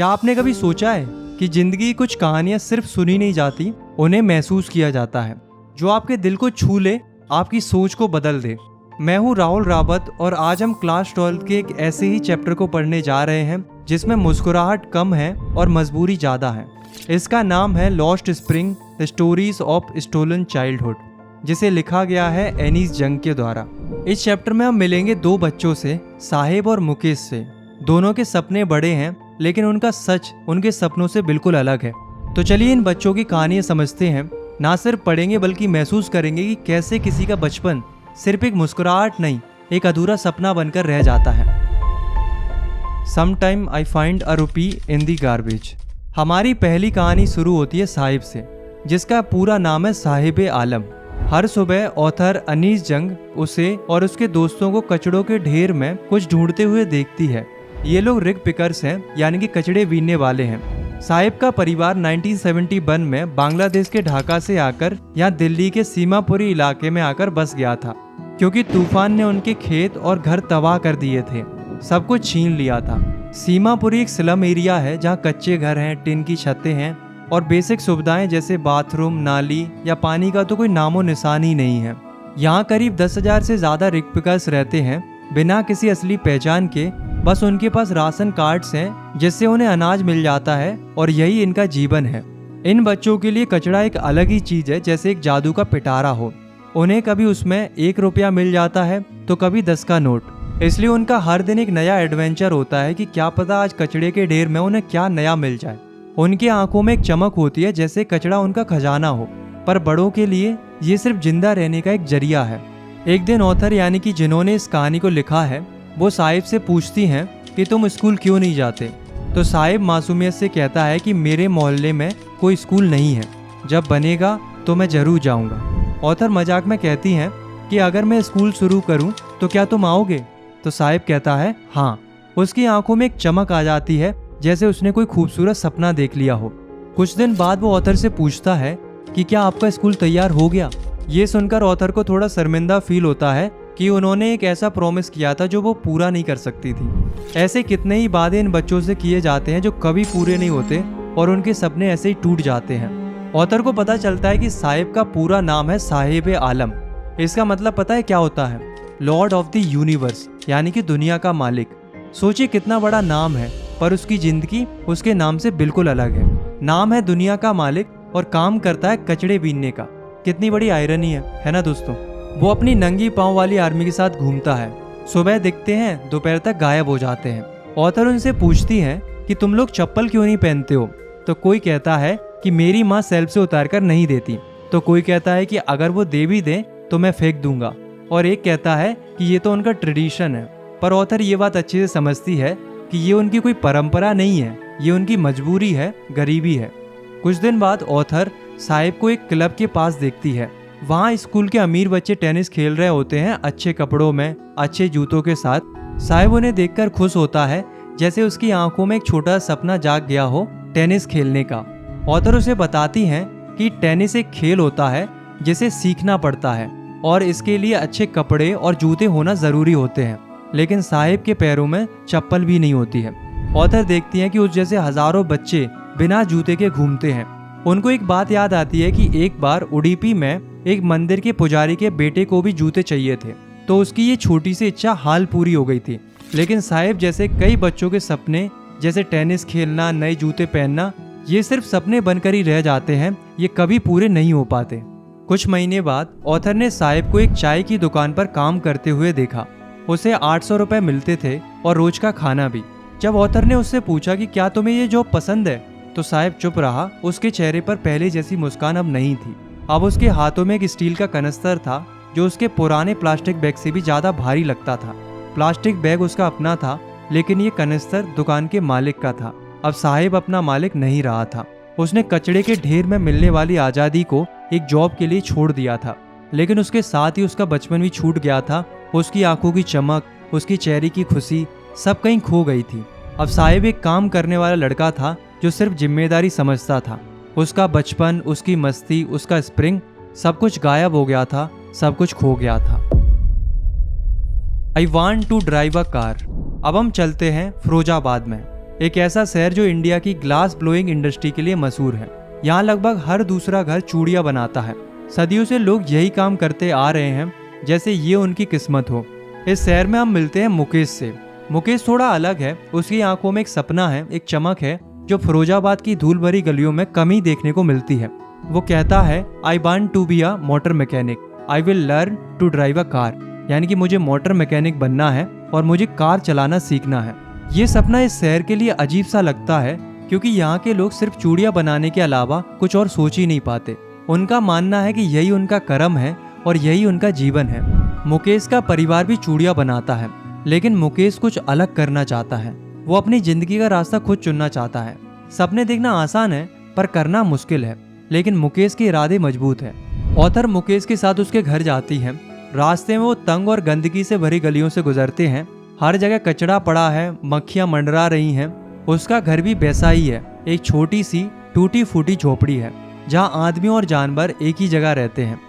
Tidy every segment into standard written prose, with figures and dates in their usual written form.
क्या आपने कभी सोचा है कि जिंदगी की कुछ कहानियां सिर्फ सुनी नहीं जाती, उन्हें महसूस किया जाता है, जो आपके दिल को छू ले, आपकी सोच को बदल दे। मैं हूं राहुल रावत और आज हम क्लास 12 के एक ऐसे ही चैप्टर को पढ़ने जा रहे हैं जिसमें मुस्कुराहट कम है और मजबूरी ज़्यादा है। इसका नाम है lost spring, the stories of stolen childhood, जिसे लिखा गया है एनीस जंग के द्वारा। इस चैप्टर में हम मिलेंगे दो बच्चों से, साहिब और मुकेश से। दोनों के सपने बड़े हैं, लेकिन उनका सच उनके सपनों से बिल्कुल अलग है। तो चलिए इन बच्चों की कहानियां समझते हैं। ना सिर्फ पढ़ेंगे बल्कि महसूस करेंगे कि कैसे किसी का बचपन सिर्फ एक मुस्कुराहट नहीं, एक अधूरा सपना बनकर रह जाता है। Sometime I find a rupee in the garbage. हमारी पहली कहानी शुरू होती है साहिब से, जिसका पूरा नाम है साहिब आलम। हर सुबह ऑथर एनीस जंग उसे और उसके दोस्तों को कचड़ों के ढेर में कुछ ढूंढते हुए देखती है। ये लोग रिग पिकर्स हैं, यानी कि कचड़े बीनने वाले हैं। साहिब का परिवार 1971 में बांग्लादेश के ढाका से आकर यहाँ दिल्ली के सीमापुरी इलाके में आकर बस गया था, क्योंकि तूफान ने उनके खेत और घर तबाह कर दिए थे, सब कुछ छीन लिया था। सीमापुरी एक स्लम एरिया है जहाँ कच्चे घर हैं, टिन की छतें हैं और बेसिक सुविधाएं जैसे बाथरूम, नाली या पानी का तो कोई नामो निशान ही नहीं है। यहाँ करीब 10,000 से ज़्यादा रिग पिकर्स रहते हैं, बिना किसी असली पहचान के। बस उनके पास राशन कार्ड्स हैं जिससे उन्हें अनाज मिल जाता है और यही इनका जीवन है। इन बच्चों के लिए कचड़ा एक अलग ही चीज़ है, जैसे एक जादू का पिटारा हो। उन्हें कभी उसमें 1 रुपया मिल जाता है तो कभी 10 का नोट। इसलिए उनका हर दिन एक नया एडवेंचर होता है कि क्या पता आज कचड़े के ढेर में उन्हें क्या नया मिल जाए। उनकी आंखों में एक चमक होती है, जैसे कचड़ा उनका खजाना हो। पर बड़ों के लिए ये सिर्फ जिंदा रहने का एक जरिया है। एक दिन ऑथर, यानी कि जिन्होंने इस कहानी को लिखा है, वो साहिब से पूछती हैं कि तुम स्कूल क्यों नहीं जाते। तो साहिब मासूमियत से कहता है कि मेरे मोहल्ले में कोई स्कूल नहीं है, जब बनेगा तो मैं जरूर जाऊंगा। ऑथर मजाक में कहती हैं कि अगर मैं स्कूल शुरू करूं तो क्या तुम आओगे। तो साहिब कहता है हाँ। उसकी आंखों में एक चमक आ जाती है, जैसे उसने कोई खूबसूरत सपना देख लिया हो। कुछ दिन बाद वो ऑथर से पूछता है कि क्या आपका स्कूल तैयार हो गया। ये सुनकर ऑथर को थोड़ा शर्मिंदा फील होता है कि उन्होंने एक ऐसा प्रॉमिस किया था जो वो पूरा नहीं कर सकती थी। ऐसे कितने ही वादे इन बच्चों से किए जाते हैं जो कभी पूरे नहीं होते और उनके सपने ऐसे ही टूट जाते हैं। ऑथर को पता चलता है कि साहिब का पूरा नाम है साहिब आलम। इसका मतलब पता है क्या होता है? लॉर्ड ऑफ द यूनिवर्स, यानी कि दुनिया का मालिक। सोचिए कितना बड़ा नाम है, पर उसकी जिंदगी उसके नाम से बिल्कुल अलग है। नाम है दुनिया का मालिक और काम करता है कचड़े बीनने का। कितनी बड़ी आयरनी है ना दोस्तों। वो अपनी नंगी पांव वाली आर्मी के साथ घूमता है। सुबह दिखते हैं, दोपहर तक गायब हो जाते हैं। ऑथर उनसे पूछती हैं कि तुम लोग चप्पल क्यों नहीं पहनते हो। तो कोई कहता है कि मेरी माँ सेल्फ से उतार कर नहीं देती। तो कोई कहता है कि अगर वो दे भी दे तो मैं फेंक दूंगा। और एक कहता है कि ये तो उनका ट्रेडिशन है। पर ऑथर ये बात अच्छे से समझती है कि ये उनकी कोई परंपरा नहीं है, ये उनकी मजबूरी है, गरीबी है। कुछ दिन बाद ऑथर साहिब को एक क्लब के पास देखती है। वहाँ स्कूल के अमीर बच्चे टेनिस खेल रहे होते हैं, अच्छे कपड़ों में, अच्छे जूतों के साथ। साहिब उन्हें देखकर खुश होता है, जैसे उसकी आंखों में एक छोटा सपना जाग गया हो टेनिस खेलने का। ऑथर उसे बताती हैं कि टेनिस एक खेल होता है जिसे सीखना पड़ता है और इसके लिए अच्छे कपड़े और जूते होना जरूरी होते हैं। लेकिन साहिब के पैरों में चप्पल भी नहीं होती है। ऑथर देखती हैं कि उस जैसे हजारों बच्चे बिना जूते के घूमते हैं। उनको एक बात याद आती है कि एक बार उडुपी में एक मंदिर के पुजारी के बेटे को भी जूते चाहिए थे, तो उसकी ये छोटी सी इच्छा हाल पूरी हो गई थी। लेकिन साहिब जैसे कई बच्चों के सपने, जैसे टेनिस खेलना, नए जूते पहनना, ये सिर्फ सपने बनकर ही रह जाते हैं, ये कभी पूरे नहीं हो पाते। कुछ महीने बाद ऑथर ने साहिब को एक चाय की दुकान पर काम करते हुए देखा। उसे 800 रुपए मिलते थे और रोज का खाना भी। जब ऑथर ने उससे पूछा कि क्या तुम्हें ये जॉब पसंद है, तो साहिब चुप रहा। उसके चेहरे पर पहले जैसी मुस्कान अब नहीं थी। अब उसके हाथों में एक स्टील का कनस्तर था, जो उसके पुराने प्लास्टिक बैग से भी ज्यादा भारी लगता था। प्लास्टिक बैग उसका अपना था, लेकिन ये कनस्तर दुकान के मालिक का था। अब साहिब अपना मालिक नहीं रहा था। उसने कचड़े के ढेर में मिलने वाली आज़ादी को एक जॉब के लिए छोड़ दिया था, लेकिन उसके साथ ही उसका बचपन भी छूट गया था। उसकी आंखों की चमक, उसकी चेहरे की खुशी, सब कहीं खो गई थी। अब साहिब एक काम करने वाला लड़का था जो सिर्फ जिम्मेदारी समझता था। उसका बचपन, उसकी मस्ती, उसका स्प्रिंग, सब कुछ गायब हो गया था, सब कुछ खो गया था। I want to drive a car. अब हम चलते हैं फिरोजाबाद में। एक ऐसा शहर जो इंडिया की ग्लास ब्लोइंग इंडस्ट्री के लिए मशहूर है। यहाँ लगभग हर दूसरा घर चूड़ियाँ बनाता है। सदियों से लोग यही काम करते आ रहे हैं, जैसे ये उनकी किस्मत हो। इस शहर में हम मिलते हैं मुकेश से। मुकेश थोड़ा अलग है। उसकी आंखों में एक सपना है, एक चमक है जो फिरोजाबाद की धूल भरी गलियों में कम ही देखने को मिलती है। वो कहता है, I want to be a motor mechanic, I will learn to drive a car. यानी कि मुझे मोटर मैकेनिक बनना है और मुझे कार चलाना सीखना है। ये सपना इस शहर के लिए अजीब सा लगता है, क्योंकि यहाँ के लोग सिर्फ चूड़ियाँ बनाने के अलावा कुछ और सोच ही नहीं पाते। उनका मानना है कि यही उनका कर्म है और यही उनका जीवन है। मुकेश का परिवार भी चूड़ियाँ बनाता है, लेकिन मुकेश कुछ अलग करना चाहता है। वो अपनी जिंदगी का रास्ता खुद चुनना चाहता है। सपने देखना आसान है, पर करना मुश्किल है। लेकिन मुकेश के इरादे मजबूत है। ऑथर मुकेश के साथ उसके घर जाती है। रास्ते में वो तंग और गंदगी से भरी गलियों से गुजरते हैं। हर जगह कचरा पड़ा है, मक्खियां मंडरा रही हैं। उसका घर भी वैसा ही है, एक छोटी सी टूटी फूटी झोपड़ी है जहां आदमी और जानवर एक ही जगह रहते हैं।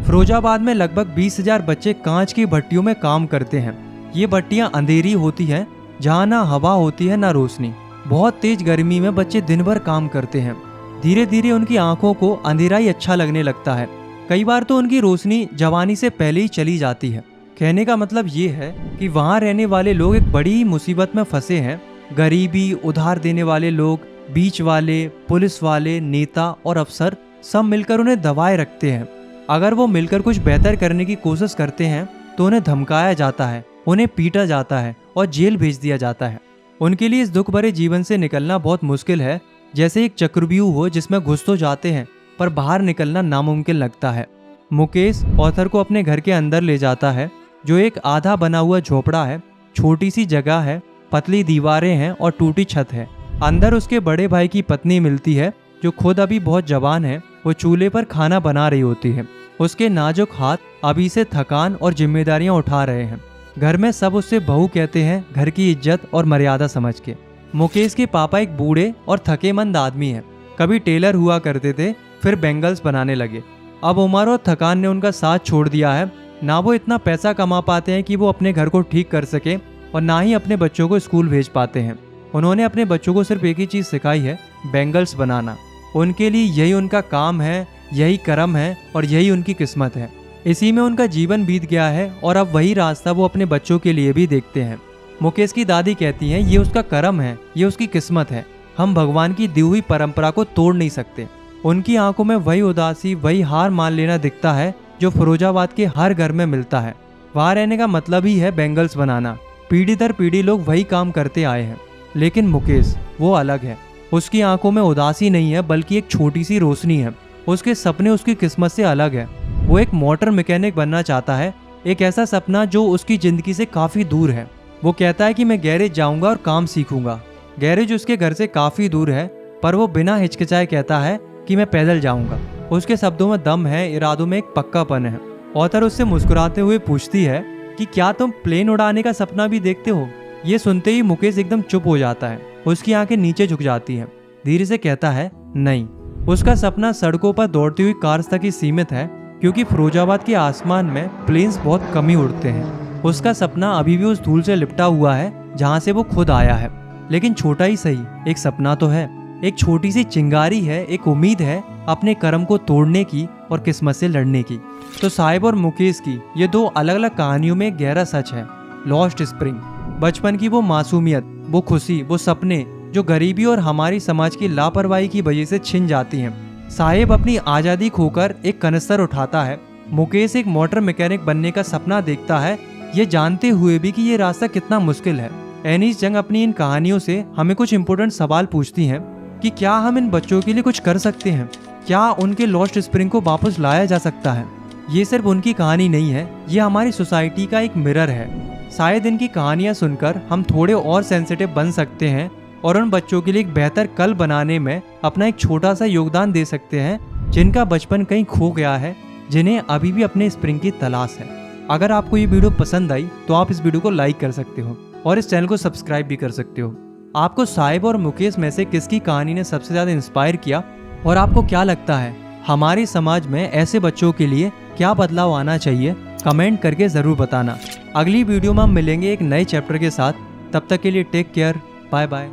फिरोजाबाद में लगभग 20,000 बच्चे कांच की भट्टियों में काम करते हैं। ये भट्टियां अंधेरी होती हैं, जहाँ ना हवा होती है ना रोशनी। बहुत तेज गर्मी में बच्चे दिन भर काम करते हैं। धीरे धीरे उनकी आंखों को अंधेरा ही अच्छा लगने लगता है। कई बार तो उनकी रोशनी जवानी से पहले ही चली जाती है। कहने का मतलब ये है कि वहाँ रहने वाले लोग एक बड़ी मुसीबत में फंसे हैं। गरीबी, उधार देने वाले लोग, बीच वाले, पुलिस वाले, नेता और अफसर सब मिलकर उन्हें दबाए रखते हैं। अगर वो मिलकर कुछ बेहतर करने की कोशिश करते हैं तो उन्हें धमकाया जाता है, उन्हें पीटा जाता है और जेल भेज दिया जाता है। उनके लिए इस दुख भरे जीवन से निकलना बहुत मुश्किल है, जैसे एक चक्रव्यूह हो जिसमें घुस तो जाते हैं पर बाहर निकलना नामुमकिन लगता है। मुकेश ऑथर को अपने घर के अंदर ले जाता है, जो एक आधा बना हुआ झोपड़ा है। छोटी सी जगह है, पतली दीवारें हैं और टूटी छत है। अंदर उसके बड़े भाई की पत्नी मिलती है, जो खुद अभी बहुत जवान है। वो चूल्हे पर खाना बना रही होती है। उसके नाजुक हाथ अभी से थकान और जिम्मेदारियां उठा रहे हैं। घर में सब उससे बहू कहते हैं, घर की इज्जत और मर्यादा समझ के। मुकेश के पापा एक बूढ़े और थकेमंद आदमी हैं। कभी टेलर हुआ करते थे, फिर बैंगल्स बनाने लगे। अब उम्र और थकान ने उनका साथ छोड़ दिया है। ना वो इतना पैसा कमा पाते हैं कि वो अपने घर को ठीक कर सके, और ना ही अपने बच्चों को स्कूल भेज पाते हैं। उन्होंने अपने बच्चों को सिर्फ एक ही चीज़ सिखाई है, बैंगल्स बनाना। उनके लिए यही उनका काम है, यही कर्म है और यही उनकी किस्मत है। इसी में उनका जीवन बीत गया है और अब वही रास्ता वो अपने बच्चों के लिए भी देखते हैं। मुकेश की दादी कहती हैं, ये उसका कर्म है, ये उसकी किस्मत है। हम भगवान की दी हुई परंपरा को तोड़ नहीं सकते। उनकी आंखों में वही उदासी, वही हार मान लेना दिखता है जो फिरोजाबाद के हर घर में मिलता है। वहाँ रहने का मतलब ही है बैंगल्स बनाना। पीढ़ी दर पीढ़ी लोग वही काम करते आए हैं। लेकिन मुकेश वो अलग है। उसकी आंखों में उदासी नहीं है, बल्कि एक छोटी सी रोशनी है। उसके सपने उसकी किस्मत से अलग है। वो एक मोटर मैकेनिक बनना चाहता है, एक ऐसा सपना जो उसकी जिंदगी से काफ़ी दूर है। वो कहता है कि मैं गैरेज जाऊंगा और काम सीखूंगा। गैरेज उसके घर से काफ़ी दूर है, पर वो बिना हिचकिचाए कहता है कि मैं पैदल जाऊंगा। उसके शब्दों में दम है, इरादों में एक पक्कापन है। ऑथर उससे मुस्कुराते हुए पूछती है कि क्या तुम प्लेन उड़ाने का सपना भी देखते हो? ये सुनते ही मुकेश एकदम चुप हो जाता है। उसकी आंखें नीचे झुक जाती हैं। धीरे से कहता है, नहीं। उसका सपना सड़कों पर दौड़ती हुई कार्स तक ही सीमित है, क्योंकि फिरोजाबाद के आसमान में प्लेन्स बहुत कम ही उड़ते हैं। उसका सपना अभी भी उस धूल से लिपटा हुआ है जहाँ से वो खुद आया है। लेकिन छोटा ही सही, एक सपना तो है। एक छोटी सी चिंगारी है, एक उम्मीद है अपने कर्म को तोड़ने की और किस्मत से लड़ने की। तो साहिब और मुकेश की ये दो अलग अलग कहानियों में गहरा सच है। लॉस्ट स्प्रिंग, बचपन की वो मासूमियत, वो खुशी, वो सपने जो गरीबी और हमारी समाज की लापरवाही की वजह से छिन जाती हैं। साहिब अपनी आज़ादी खोकर एक कनस्तर उठाता है। मुकेश एक मोटर मैकेनिक बनने का सपना देखता है, ये जानते हुए भी कि ये रास्ता कितना मुश्किल है। एनीस जंग अपनी इन कहानियों से हमें कुछ इंपॉर्टेंट सवाल पूछती हैं कि क्या हम इन बच्चों के लिए कुछ कर सकते हैं? क्या उनके लॉस्ट स्प्रिंग को वापस लाया जा सकता है? ये सिर्फ उनकी कहानी नहीं है, ये हमारी सोसाइटी का एक मिरर है। शायद इनकी कहानियाँ सुनकर हम थोड़े और सेंसिटिव बन सकते हैं और उन बच्चों के लिए एक बेहतर कल बनाने में अपना एक छोटा सा योगदान दे सकते हैं, जिनका बचपन कहीं खो गया है, जिन्हें अभी भी अपने स्प्रिंग की तलाश है। अगर आपको ये वीडियो पसंद आई तो आप इस वीडियो को लाइक कर सकते हो और इस चैनल को सब्सक्राइब भी कर सकते हो। आपको साहिब और मुकेश में से किसकी कहानी ने सबसे ज़्यादा इंस्पायर किया, और आपको क्या लगता है हमारे समाज में ऐसे बच्चों के लिए क्या बदलाव आना चाहिए? कमेंट करके ज़रूर बताना। अगली वीडियो में हम मिलेंगे एक नए चैप्टर के साथ। तब तक के लिए टेक केयर, बाय बाय।